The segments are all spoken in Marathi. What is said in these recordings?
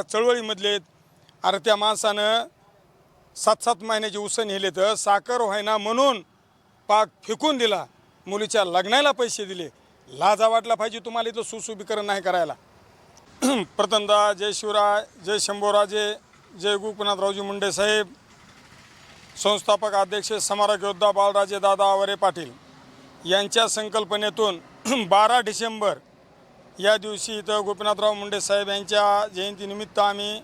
चळवळीमधले आहेत. अरे त्या माणसानं 7-7 महिन्याची उसण नेले तर साखर व्हायना म्हणून पाक फेकून दिला. मुलीच्या लग्नाला पैसे दिले. लाजा वाटला पाहिजे तुम्हाला इथं सुशोभीकरण नाही करायला. प्रथमतः जय शिवराय, जय शंभूराजे, जय गोपीनाथरावजी मुंडे साहेब, संस्थापक अध्यक्ष स्मारक योद्धा बाळराजे दादा आवरे पाटील यांच्या संकल्पनेतून 12 डिसेंबर या दिवशी इथं गोपीनाथराव मुंडे साहेब यांच्या जयंतीनिमित्त आम्ही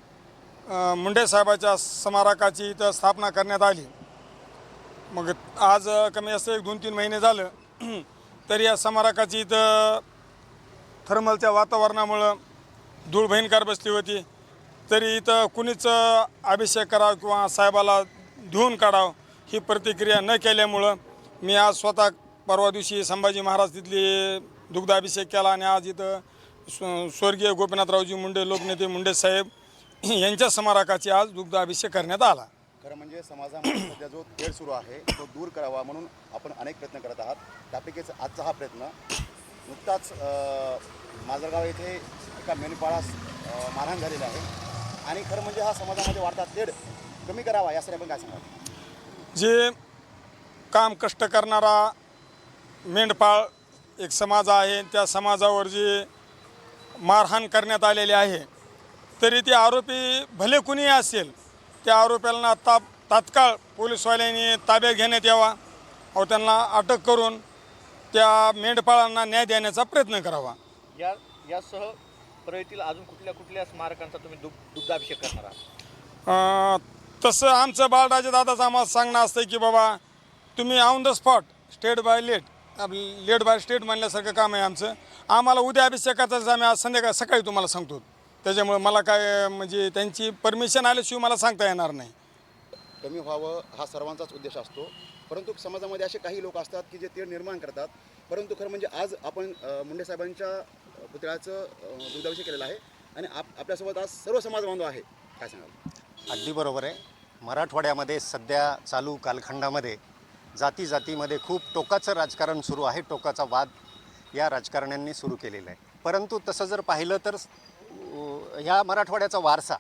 मुंडे साहेबाच्या स्मारकाची इथं स्थापना करण्यात आली. मग आज कमी असं 1-2-3 महिने झालं तरी या स्मारकाची इथं थर्मलच्या वातावरणामुळं धूळ भयंकर बसली होती. तरी इथं कुणीच अभिषेक करावं किंवा साहेबाला धुवून काढावं ही प्रतिक्रिया न केल्यामुळं मी आज स्वतः परवा दिवशी संभाजी महाराज तिथली दुग्धाभिषेक केला आणि आज इथं स्वर्गीय गोपीनाथरावजी मुंडे लोकनेते मुंडे साहेब यांच्या स्मारकाची आज दुग्धाभिषेक करण्यात आला. खरं म्हणजे समाजामध्ये सध्या जो तेढ सुरू आहे तो दूर करावा म्हणून आपण अनेक प्रयत्न करत आहात. त्यापैकीच आजचा हा प्रयत्न नुकताच माजलगाव येथे एका मेंढपाळास मारहाण झालेला आहे आणि खरं म्हणजे हा समाजामध्ये वाढता तेढ कमी करावा यासाठी आपण काय सांगाल? जे काम कष्ट करणारा मेंढपाळ एक समाज आहे, त्या समाजावर जे मारहाण करण्यात आलेले आहे तरी ते आरोपी भले कुणीही असेल त्या आरोपीला तात्काळ पोलीसवाल्यांनी ताब्यात घेण्यात यावा व त्यांना अटक करून त्या मेंढपाळांना न्याय देण्याचा प्रयत्न करावा. यासह परळीतील अजून कुठल्या स्मारकांचा तुम्ही दुग्धाभिषेक करणार आहात? तसं आमचं बाळराजे दादाचं आम्हाला सांगणं असतं की बाबा तुम्ही on the spot state by let by state म्हणल्यासारखं काम आहे आमचं. आम्हाला उद्या अभिषेकाचाच आम्ही आज संध्याकाळी सकाळी तुम्हाला सांगतो. त्याच्यामुळे मला काय म्हणजे त्यांची परमिशन आल्याशिवाय मला सांगता येणार नाही. कमी व्हावं हा सर्वांचाच उद्देश असतो, परंतु समाजामध्ये असे काही लोक असतात की जे तेढ निर्माण करतात. परंतु खरं म्हणजे आज आपण मुंडे साहेबांच्या पुतळ्याचं दुग्धाभिषेक केलेला आहे आणि आपल्यासोबत आज सर्व समाज बांधव आहे. काय सांगाल? अगदी बरोबर आहे. मराठवाड्यामध्ये सध्या चालू कालखंडामध्ये जातीमध्ये खूप टोकाचं राजकारण सुरू आहे. टोकाचा वाद या राजकारण्यांनी सुरू केलेला आहे. परंतु तसं जर पाहिलं तर ह्या मराठवाड्याचा वारसा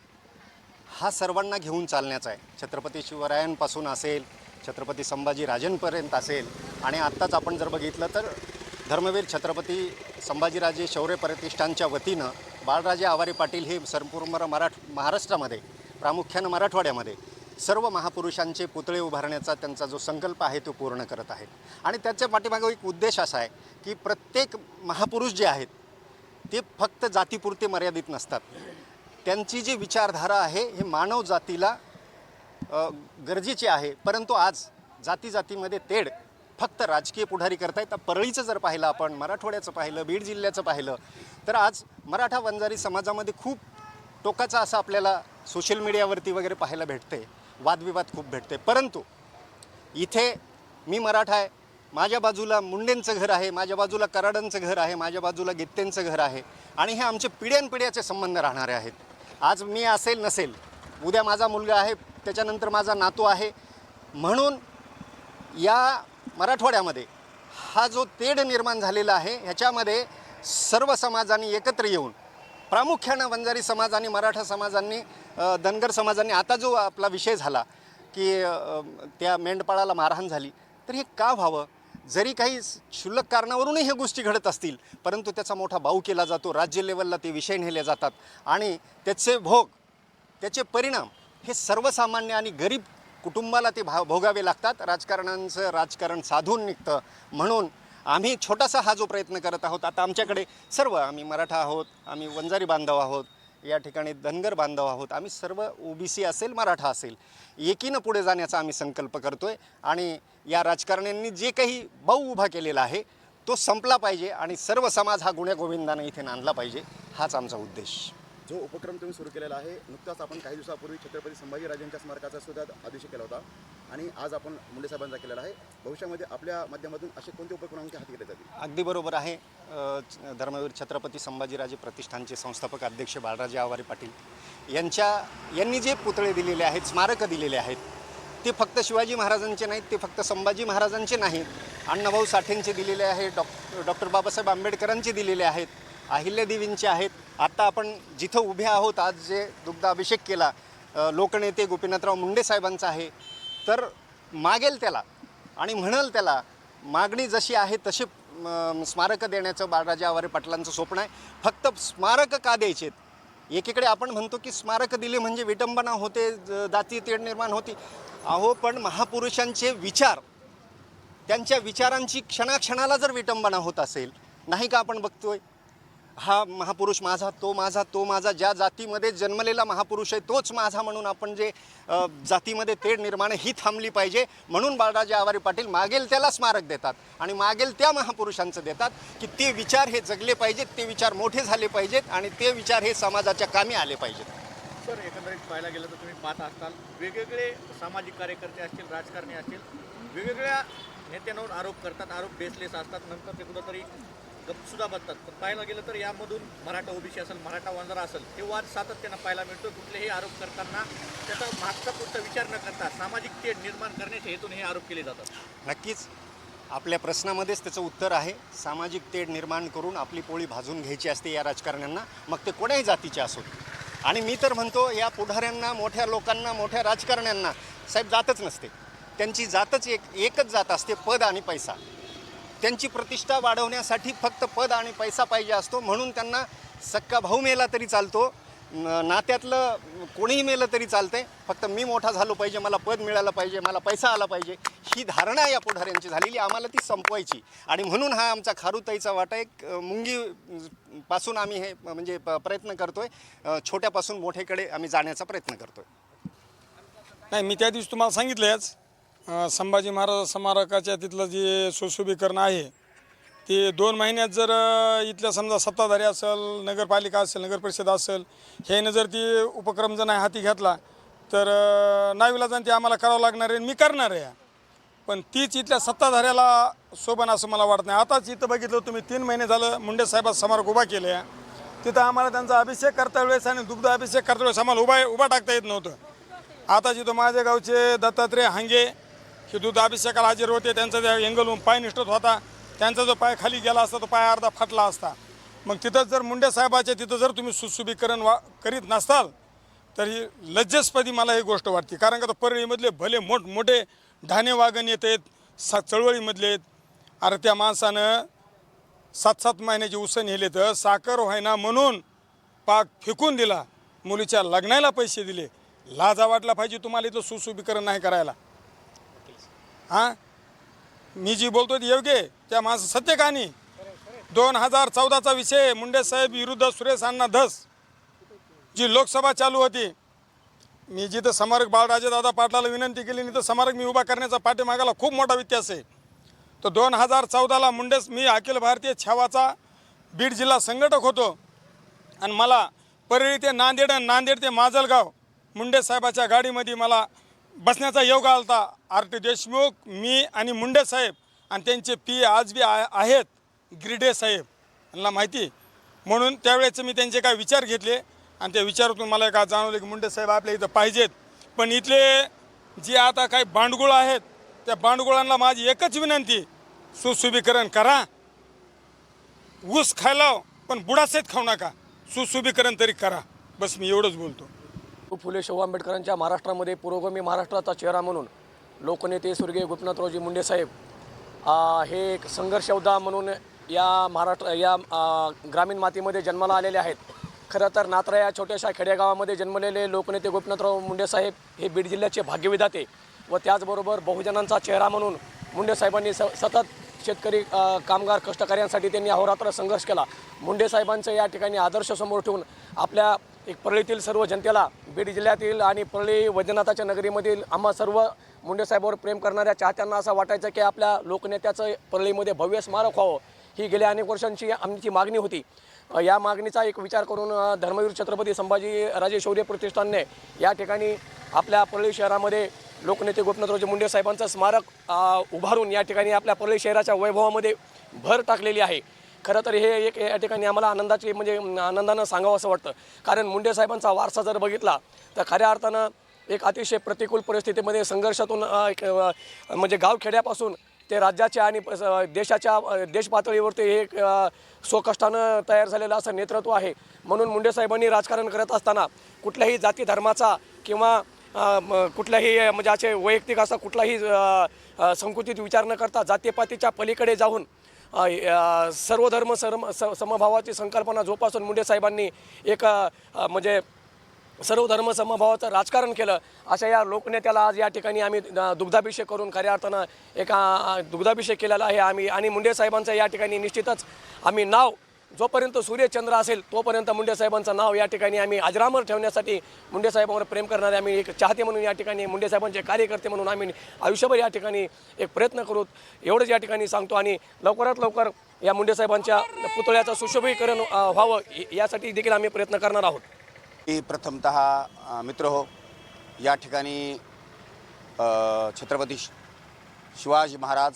हा सर्वांना घेऊन चालण्याचा आहे. छत्रपती शिवरायांपासून असेल, छत्रपती संभाजी राजेंपर्यंत असेल आणि आत्ताच आपण जर बघितलं तर धर्मवीर छत्रपती संभाजीराजे शौर्य प्रतिष्ठानच्या वतीनं बाळराजे आवारे पाटील हे संपूर्ण महाराष्ट्रामध्ये प्रामुख्यानं मराठवाड्यामध्ये सर्व महापुरुषांचे पुतळे उभारण्याचा त्यांचा जो संकल्प आहे तो पूर्ण करत आहेत. आणि त्याच्या पाठीमागे एक उद्देश असा आहे की प्रत्येक महापुरुष जे आहेत ते फक्त जातीपुरते मर्यादित नसतात. त्यांची जी विचारधारा आहे हे मानव जातीला गरजेची आहे. परंतु आज जातीमध्ये तेढ फक्त राजकीय पुढारी करतायत. तर परळीचं जर पाहिलं आपण, मराठवाड्याचं पाहिलं, बीड जिल्ह्याचं पाहिलं तर आज मराठा वंजारी समाजामध्ये खूप टोकाचा असं आपल्याला सोशल मीडियावरती वगैरे पाहायला भेटते. वादविवाद खूप भेटते. परंतु इथे मी मराठा आहे, माझ्या बाजूला मुंडेंचं घर आहे, माझ्या बाजूला कराडांचं घर आहे, माझ्या बाजूला गित्तेंचं घर आहे आणि हे आमचे पिढ्यानपिढ्याचे संबंध राहणारे आहेत. आज मी असेल नसेल, उद्या माझा मुलगा आहे, त्याच्यानंतर माझा नातू आहे. म्हणून या मराठवाड्यामध्ये हा जो तेढ निर्माण झालेला आहे ह्याच्यामध्ये सर्व समाजांनी एकत्र येऊन प्रामुख्यानं वंजारी समाज आणि मराठा समाजांनी, धनगर समाजांनी, आता जो आपला विषय झाला की त्या मेंढपाळाला मारहाण झाली तर हे का व्हावं? जरी काही क्षुल्लक कारणावरूनही ह्या गोष्टी घडत असतील परंतु त्याचा मोठा बाऊ केला जातो. राज्य लेवलला ते विषय नेले जातात आणि त्याचे भोग, त्याचे परिणाम हे सर्वसामान्य आणि गरीब कुटुंबाला ते भोगावे लागतात. राजकारणांचं राजकारण साधून निघतं. म्हणून आम्ही छोटासा हा जो प्रयत्न करत आहोत, आता आमच्याकडे सर्व, आम्ही मराठा आहोत, आम्ही वंजारी बांधव आहोत, या ठिकाणी धनगर बांधव आहोत, आम्ही सर्व ओबीसी असेल, मराठा असेल, एकीनं पुढे जाण्याचा आम्ही संकल्प करतो आहे. आणि या राजकारण्यांनी जे काही बाऊ उभा केलेला आहे तो संपला पाहिजे आणि सर्व समाज हा गुण्यागोविंदाने इथे नांदला पाहिजे, हाच आमचा उद्देश. जो उपक्रम तुम्ही सुरू केलेला आहे, नुकताच आपण काही दिवसापूर्वी छत्रपती संभाजीराजांच्या स्मारकाचा सुद्धा अभिषेक केला होता आणि आज आपण मुंडे साहेबांचा केलेला आहे. भविष्यामध्ये आपल्या माध्यमातून असे कोणते उपक्रम हाती घेतले जातील? अगदी बरोबर आहे. धर्मवीर छत्रपती संभाजीराजे प्रतिष्ठानचे संस्थापक अध्यक्ष बाळराजे आवारे पाटील यांनी जे पुतळे दिलेले आहेत, स्मारकं दिलेले आहेत, ते फक्त शिवाजी महाराजांचे नाहीत, ते फक्त संभाजी महाराजांचे नाहीत, अण्णाभाऊ साठेंचे दिलेले आहेत, डॉक्टर बाबासाहेब आंबेडकरांचे दिलेले आहेत, अहिल्यादेवींचे आहेत. आत्ता आपण जिथं उभे आहोत, आज जे दुग्धाभिषेक केला लोकनेते गोपीनाथराव मुंडे साहेबांचा आहे, तर मागेल त्याला आणि म्हणाल त्याला मागणी जशी आहे तशी स्मारकं देण्याचं बाळराजे आवारे पाटलांचं स्वप्न आहे. फक्त स्मारकं का द्यायचे? एकीकडे आपण म्हणतो की स्मारकं दिली म्हणजे विटंबना होते, जातीय तेढ निर्माण होती. अहो, पण महापुरुषांचे विचार, त्यांच्या विचारांची क्षणाक्षणाला जर विटंबना होत असेल, नाही का आपण बघतोय हा महापुरुष माझा, तो माझा, तो माझा, ज्या जातीमध्ये जन्मलेला महापुरुष आहे तोच माझा म्हणून आपण जे जातीमध्ये तेढ निर्माण ही थांबली पाहिजे. म्हणून बाळराजे आवारे पाटील मागेल त्याला स्मारक देतात आणि मागेल त्या महापुरुषांचं देतात की ते विचार हे जगले पाहिजेत, ते विचार मोठे झाले पाहिजेत आणि ते विचार हे समाजाच्या कामी आले पाहिजेत. सर, एकंदरीत पाहायला गेलं तर तुम्ही पाहत असाल वेगवेगळे सामाजिक कार्यकर्ते असतील, राजकारणी असतील, वेगवेगळ्या नेत्यांवर आरोप करतात, आरोप बेसलेस असतात, नंतर ते कुठंतरी गपसुद्धा बसतात. पण पाहायला गेलं तर यामधून मराठा ओबीसी असेल, मराठा वंजारा असेल, हे वाद सातत्यानं पाहायला मिळतो. कुठलेही आरोप करताना त्याचा मागचा पुढचा विचार न करता सामाजिक तेढ निर्माण करण्याच्या हेतून हे आरोप केले जातात. नक्कीच आपल्या प्रश्नामध्येच त्याचं उत्तर आहे. सामाजिक तेढ निर्माण करून आपली पोळी भाजून घ्यायची असते या राजकारण्यांना, मग ते कोण्याही जातीचे असोत. आणि मी तर म्हणतो या पुढाऱ्यांना, मोठ्या लोकांना, मोठ्या राजकारण्यांना साहेब जातच नसते. त्यांची जातच एकच जात असते, पद आणि पैसा. त्यांची प्रतिष्ठा वाढवण्यासाठी फक्त पद आणि पैसा पाहिजे असतो. म्हणून त्यांना सक्का भाऊ मेला तरी चालतो, नात्यातलं कोणीही मेलं तरी चालतंय, फक्त मी मोठा झालो पाहिजे, मला पद मिळालं पाहिजे, मला पैसा आला पाहिजे, ही धारणा या पुढाऱ्यांची झालेली. आम्हाला ती संपवायची आणि म्हणून हा आमचा खारुताईचा वाटा एक मुंगीपासून आम्ही हे म्हणजे प्रयत्न करतोय, छोट्यापासून मोठ्याकडे आम्ही जाण्याचा प्रयत्न करतोय. नाही, मी त्या दिवशी तुम्हाला सांगितलंच, संभाजी महाराज स्मारकाच्या तिथलं जे सुशोभीकरण आहे ते 2 महिन्यात जर इथल्या समजा सत्ताधारी असेल, नगरपालिका असेल, नगरपरिषद असेल, ह्यानं जर ती उपक्रम जर नाही हाती घेतला तर नाईलाजाने ते आम्हाला करावं लागणार आहे, मी करणार आहे. पण तीच इथल्या सत्ताधाऱ्याला शोभन असं मला वाटत नाही. आताच इथं बघितलं तुम्ही, 3 महिने झालं मुंडे साहेबात स्मारक उभा केले. तिथं आम्हाला त्यांचा अभिषेक करता वेळेस आणि दुग्ध अभिषेक करता वेळेस आम्हाला उभा टाकता येत नव्हतं. आता जिथं माझ्या गावचे दत्तात्रय हांगे हे दूध अभिषेकाला हजर होते, त्यांचा त्या एंगलहून पाय निष्ठत होता, त्यांचा जो पाय खाली गेला असता तो पाय अर्धा फाटला असता. मग तिथं जर मुंडे साहेबाच्या तिथं जर तुम्ही सुशोभीकरण करीत नसताल तर ही लज्जास्पदी मला ही गोष्ट वाटते. कारण का तो परळीमधले भले मोठमोठे ढाणे वागण येत आहेत, चळवळीमधले आहेत. अरे त्या माणसानं 7-7 महिन्याची उसण नेले तर साखर व्हायना म्हणून पाक फेकून दिला, मुलीच्या लग्नाला पैसे दिले. लाजा वाटला पाहिजे तुम्हाला इथं सुशोभीकरण नाही करायला. हां, मी जी बोलतो ती योग्य आहे, त्या माणसं सत्य कहाणी. 2014चा विषय, मुंडे साहेब विरुद्ध सुरेश अण्णा धस जी लोकसभा चालू होती, मी जिथं स्मारक बाळराजे दादा पाटलाला विनंती केली नाही तर स्मारक मी उभा करण्याचा पाठीमागाला खूप मोठा व्यत्यास आहे. तर 2014ला मी अखिल भारतीय छावाचा बीड जिल्हा संघटक होतो आणि मला परळी ते नांदेड ते माजलगाव मुंडे साहेबाच्या गाडीमध्ये मला बसण्याचा योग आला होता. आर.टी. देशमुख, मी आणि मुंडे साहेब आणि त्यांचे पी आज बी आहेत गिरडे साहेब, यांना माहिती. म्हणून त्यावेळेचे मी त्यांचे काय विचार घेतले आणि त्या विचारातून मला काय जाणवलं की मुंडे साहेब आपल्या इथं पाहिजेत. पण इथले जे आता काही बांडगुळ आहेत त्या बांडगुळांना माझी एकच विनंती, सुशोभीकरण करा. ऊस खायला पण बुडासेत खाऊ नका, सुशोभीकरण तरी करा. बस मी एवढंच बोलतो. फुले शाहू आंबेडकरांच्या महाराष्ट्रामध्ये पुरोगामी महाराष्ट्राचा चेहरा म्हणून लोकनेते स्वर्गीय गोपीनाथरावजी मुंडे साहेब हे एक संघर्ष योद्धा म्हणून या ग्रामीण मातीमध्ये जन्माला आलेले आहेत. खरं तर नात्रा या छोट्याशा खेडेगावामध्ये जन्मलेले लोकनेते गोपीनाथराव मुंडे साहेब हे बीड जिल्ह्याचे भाग्यविधाते व त्याचबरोबर बहुजनांचा चेहरा म्हणून मुंडे साहेबांनी सतत शेतकरी, कामगार, कष्टकऱ्यांसाठी त्यांनी अहोरात्र संघर्ष केला. मुंडे साहेबांचं या ठिकाणी आदर्श समोर ठेवून आपल्या एक परळीतील सर्व जनतेला, बीड जिल्ह्यातील आणि परळी वैद्यनाथाच्या नगरीमधील आम्हा सर्व मुंडे साहेबांवर प्रेम करणाऱ्या चाहत्यांना असं वाटायचं की आपल्या लोकनेत्याचं परळीमध्ये भव्य स्मारक व्हावं, ही गेल्या अनेक वर्षांची आमची मागणी होती. या मागणीचा एक विचार करून धर्मवीर छत्रपती संभाजीराजे शौर्य प्रतिष्ठानने या ठिकाणी आपल्या परळी शहरामध्ये लोकनेते गोपीनाथरावजी मुंडे साहेबांचं स्मारक उभारून या ठिकाणी आपल्या परळी शहराच्या वैभवामध्ये भर टाकलेली आहे. खरं तर हे एक या ठिकाणी आम्हाला आनंदानं सांगावं असं वाटतं. कारण मुंडे साहेबांचा वारसा जर बघितला तर खऱ्या अर्थानं एक अतिशय प्रतिकूल परिस्थितीमध्ये संघर्षातून म्हणजे गावखेड्यापासून ते राज्याच्या आणि देश पातळीवरती हे एक स्वकष्टानं तयार झालेलं असं नेतृत्व आहे. म्हणून मुंडे साहेबांनी राजकारण करत असताना कुठल्याही जाती धर्माचा किंवा कुठल्याही म्हणजे असे वैयक्तिक असा कुठलाही संकुचित विचार न करता जातीपातीच्या पलीकडे जाऊन सर्व धर्म समभावाची संकल्पना जोपासून मुंडे साहेबांनी एक म्हणजे सर्व धर्म समभावाचं राजकारण केलं. अशा या लोकनेत्याला आज या ठिकाणी आम्ही दुग्धाभिषेक करून खऱ्या अर्थानं एका दुग्धाभिषेक केलेला आहे आम्ही. आणि मुंडे साहेबांचं या ठिकाणी निश्चितच आम्ही नाव जोपर्यंत सूर्यचंद्र असेल तोपर्यंत मुंडे साहेबांचं नाव या ठिकाणी आम्ही अजरामर ठेवण्यासाठी मुंडे साहेबांवर प्रेम करणारे आम्ही एक चाहते म्हणून या ठिकाणी मुंडे साहेबांचे कार्यकर्ते म्हणून आम्ही आयुष्यभर या ठिकाणी एक प्रयत्न करू एवढंच या ठिकाणी सांगतो. आणि लवकरात लवकर या मुंडे साहेबांच्या पुतळ्याचं सुशोभीकरण व्हावं यासाठी देखील आम्ही प्रयत्न करणार आहोत. प्रथमतः मित्र हो, या ठिकाणी छत्रपती शिवाजी महाराज,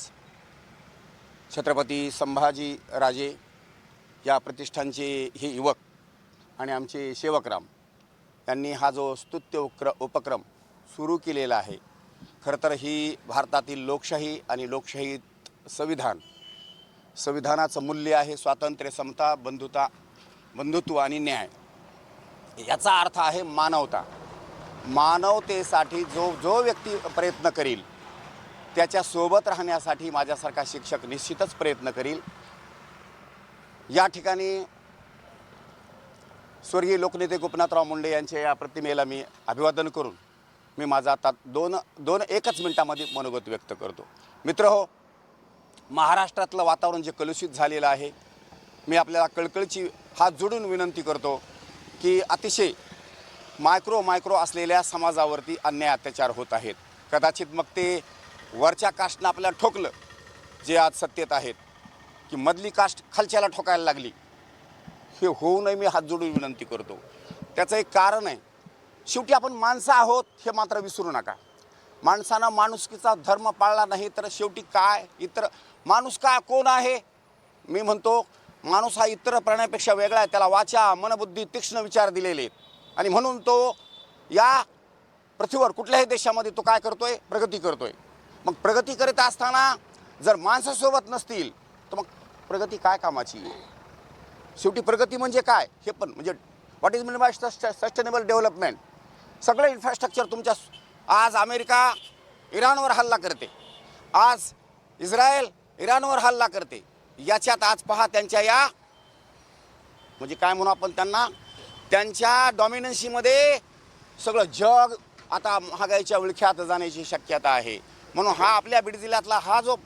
छत्रपती संभाजी राजे या प्रतिष्ठानचे हे युवक आणि आमचे सेवकराम यांनी हा जो स्तुत्य उपक्रम सुरू केलेला आहे. खरं तर ही भारतातील लोकशाही आणि लोकशाहीत संविधानाचं मूल्य आहे स्वातंत्र्य, समता, बंधुत्व आणि न्याय. याचा अर्थ आहे मानवता. मानवतेसाठी जो व्यक्ती प्रयत्न करील त्याच्यासोबत राहण्यासाठी माझ्यासारखा शिक्षक निश्चितच प्रयत्न करील. या ठिकाणी स्वर्गीय लोकनेते गोपीनाथराव मुंडे यांच्या या प्रतिमेला मी अभिवादन करून मी माझा आता एकच मिनिटामध्ये मनोगत व्यक्त करतो. मित्र हो, महाराष्ट्रातलं वातावरण जे कलुषित झालेलं आहे, मी आपल्याला कळकळीची हात जोडून विनंती करतो की अतिशय मायक्रो असलेल्या समाजावरती अन्याय अत्याचार होत आहेत. कदाचित मग ते वरच्या कास्टनं आपल्याला ठोकलं, जे आज सत्तेत आहेत, की मधली कास्ट खालच्याला ठोकायला लागली. हे होऊ नये मी हात जोडून विनंती करतो. त्याचं एक कारण आहे, शेवटी आपण माणसं आहोत हे मात्र विसरू नका. माणसानं माणुसकीचा धर्म पाळला नाही तर शेवटी काय माणूस काय कोण आहे? मी म्हणतो माणूस हा इतर प्राण्यापेक्षा वेगळा आहे. त्याला वाचा, मनबुद्धी, तीक्ष्ण विचार दिलेले आहेत आणि म्हणून तो या पृथ्वीवर कुठल्याही देशामध्ये तो काय करतोय? प्रगती करतोय. मग प्रगती करत असताना जर माणसासोबत नसतील तर मग प्रगती काय कामाची? शेवटी प्रगती म्हणजे काय हे पण म्हणजे what is mean by sustainable development. सगळं इन्फ्रास्ट्रक्चर तुमच्या आज अमेरिका इराणवर हल्ला करते, आज इस्रायल इराणवर हल्ला करते. याच्यात आज पहा त्यांच्या या म्हणजे काय म्हणू आपण त्यांच्या डॉमिनन्सीमध्ये सगळं जग आता महागाईच्या विळख्यात जाण्याची शक्यता आहे. म्हणून हा आपल्या बीड जिल्ह्यातला हा जो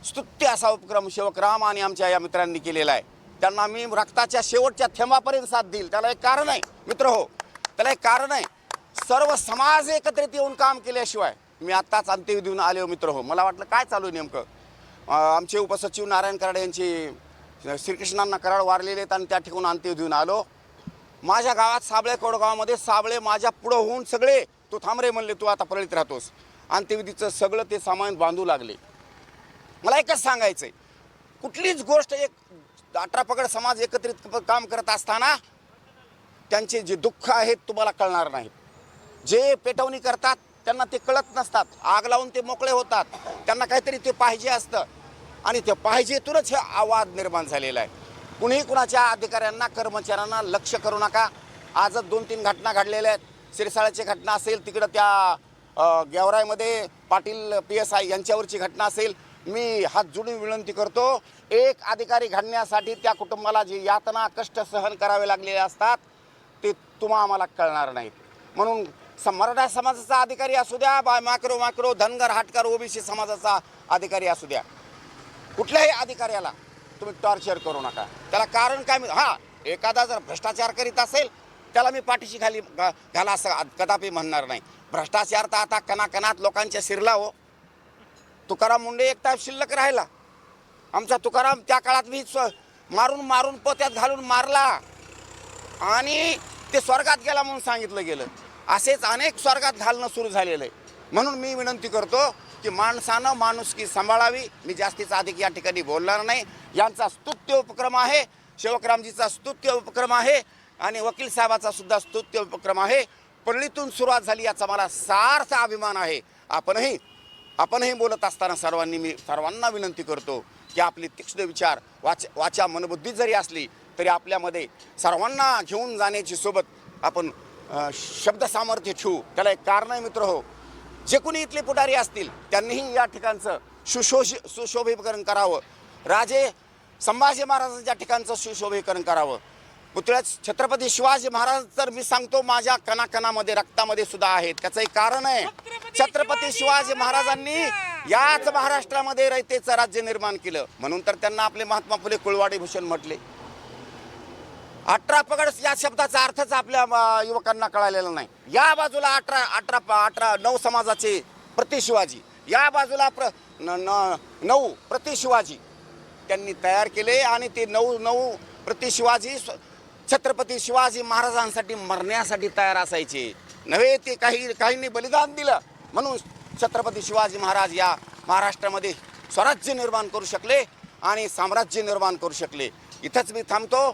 स्तुत्य असा उपक्रम सेवकराम आणि आमच्या या मित्रांनी केलेला आहे, त्यांना मी रक्ताच्या शेवटच्या थेंबापर्यंत साथ देईल. त्याला एक कारण आहे मित्र हो, त्याला एक कारण आहे. सर्व समाज एकत्रित येऊन काम केल्याशिवाय मी आत्ताच अंत्यविधीहून आलो मित्र हो. मला वाटलं काय चालू आहे नेमकं. आमचे उपसचिव नारायण कराड यांचे श्रीकृष्णांना कराड वारलेले आहेत आणि त्या ठिकाणी अंत्यविधीहून आलो. माझ्या गावात साबळे कोडगावामध्ये साबळे माझ्या पुढं होऊन सगळे तू थांब रे म्हणले, तू आता परळीत राहतोस. अंत्यविधीचं सगळं ते सामान बांधू लागले. मला एकच सांगायचं आहे, कुठलीच गोष्ट एक 18 पगड समाज एकत्रित काम करत असताना त्यांचे जे दुःख आहेत तुम्हाला कळणार नाहीत. जे पेटवणी करतात त्यांना ते कळत नसतात. आग लावून ते मोकळे होतात. त्यांना काहीतरी ते पाहिजे असतं आणि ते पाहिजेतूनच हे आवाज निर्माण झालेला आहे. कुणीही कुणाच्या अधिकाऱ्यांना कर्मचाऱ्यांना लक्ष करू नका. आजच 2-3 घटना घडलेल्या आहेत. सिरसाळ्याची घटना असेल, तिकडं त्या गेवराईमध्ये पाटील PSI यांच्यावरची घटना असेल. मी हात जोडून विनंती करतो, एक अधिकारी घडण्यासाठी त्या कुटुंबाला जी यातना कष्ट सहन करावे लागलेले असतात ते तुम्हा आम्हाला कळणार नाहीत. म्हणून मराठा समाजाचा अधिकारी असू द्या, मायक्रो धनगर हाटकर OBC समाजाचा अधिकारी असू द्या, कुठल्याही अधिकाऱ्याला तुम्ही टॉर्चर करू नका. त्याला कारण काय? एखादा जर भ्रष्टाचार करीत असेल त्याला मी पाठीशी घाला असं कदापि म्हणणार नाही. भ्रष्टाचार तर आता कणाकणात लोकांच्या शिरला हो. तुकाराम मुंडे एक टाईप शिल्लक राहिला. आमचा तुकाराम त्या काळात मी मारून पोत्यात घालून मारला आणि ते स्वर्गात गेला म्हणून सांगितलं गेलं. असेच अनेक स्वर्गात घालणं सुरू झालेलं आहे. म्हणून मी विनंती करतो की माणसानं माणुसकी सांभाळावी. मी जास्तीचा अधिक या ठिकाणी बोलणार नाही. यांचा स्तुत्य उपक्रम आहे, सेवकरामजीचा स्तुत्य उपक्रम आहे आणि वकील साहेबाचा सुद्धा स्तुत्य उपक्रम आहे. परळीतून सुरुवात झाली याचा मला सार्थ अभिमान आहे. आपणही आपणही बोलत असताना सर्वांना विनंती करतो की आपली तीक्ष्ण विचार वाचा मनबुद्धी जरी असली तरी आपल्यामध्ये सर्वांना घेऊन जाण्याची सोबत आपण शब्द सामर्थ्य ठेवू. त्याला एक कारण आहे मित्र हो, जे कोणी इथले पुढारी असतील त्यांनीही या ठिकाणचं सुशोभीकरण करावं. राजे संभाजी महाराजांच्या ठिकाणचं सुशोभीकरण करावं. पुतळ्यात छत्रपती शिवाजी महाराज तर मी सांगतो माझ्या कणाकणामध्ये रक्तामध्ये सुद्धा आहेत. त्याचं एक कारण आहे, छत्रपती शिवाजी महाराजांनी याच महाराष्ट्रामध्ये रयतेचं राज्य निर्माण केलं. म्हणून तर त्यांना आपले महात्मा फुले कुळवाडी भूषण म्हटले. 18 पगड या शब्दाचा अर्थच आपल्या युवकांना कळालेला नाही. या बाजूला 9 समाजाचे प्रति शिवाजी, या बाजूला 9 प्रति शिवाजी त्यांनी तयार केले आणि ते 9 प्रति शिवाजी छत्रपती शिवाजी महाराजांसाठी मरण्यासाठी तयार असायचे नव्हे. ते काहींनी बलिदान दिलं म्हणून छत्रपती शिवाजी महाराज या महाराष्ट्रामध्ये स्वराज्य निर्माण करू शकले आणि साम्राज्य निर्माण करू शकले. इथंच मी थांबतो.